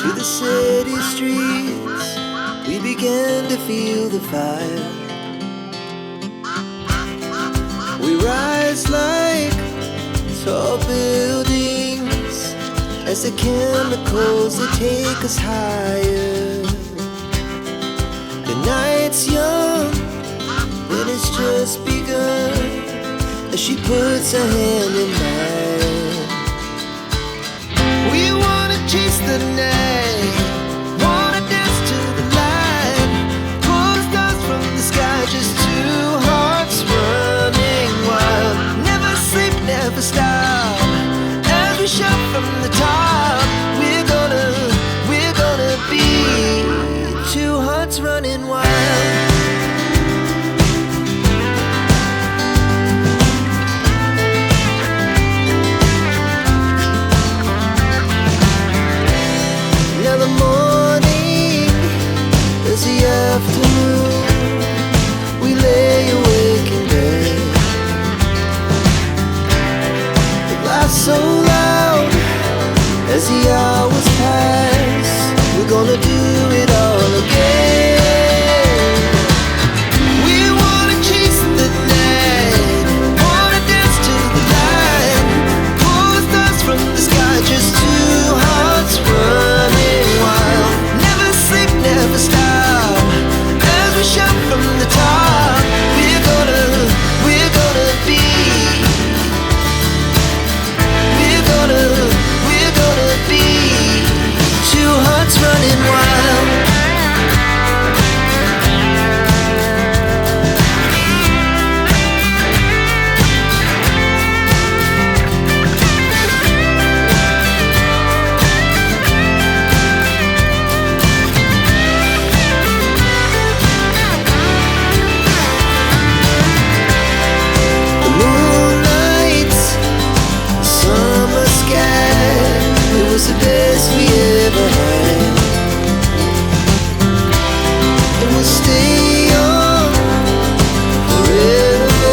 to the city streets, we began to feel the fire. We rise like tall buildings as the chemicals that take us higher. The night's young and it's just begun as she puts her hand in mine. We wanna chase the night, wanna dance to the light, pull the stars from the sky, just two hearts running wild. Never sleep, never stop, as we shout from the top. We're gonna be two hearts running wild. The afternoon, we lay awake in bed. The laughs so loud as the hours pass. We're gonna do it all again. We wanna chase the night, wanna dance to the light, pull the stars from the sky, just two hearts running wild. Never sleep, never stop, shout from the top. We're gonna be. We're gonna be two hearts running wild. Was the best we ever had, and we'll stay young forever.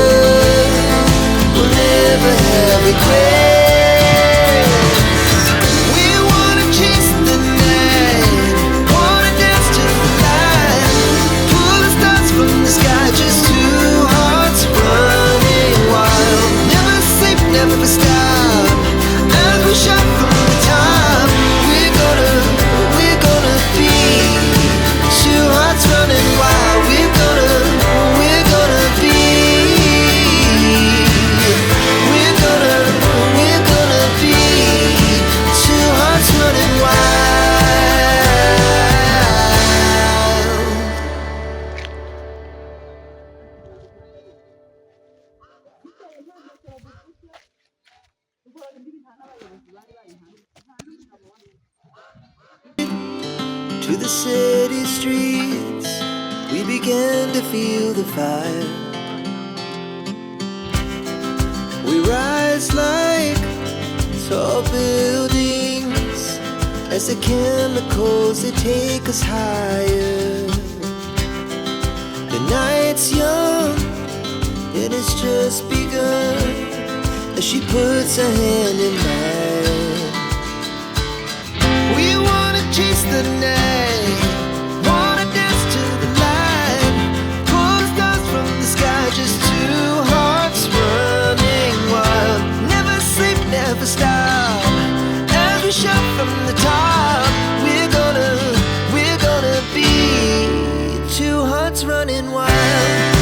We'll never have regrets. We wanna chase the night, wanna dance to the light, pull the stars from the sky, just two hearts running wild. Never sleep, never stop, as we shout from the top. Running wild, we're gonna be. We're gonna be two hearts running wild. To the city streets, we began to feel the fire. We rise like tall buildings as the chemicals that take us higher. The night's young and it's just begun as she puts her hand in mine. We wanna chase the night, wanna dance to the light, pull the stars from the sky, just two hearts running wild. Never sleep, never stop, as we shout from the top. We're gonna be two hearts running wild.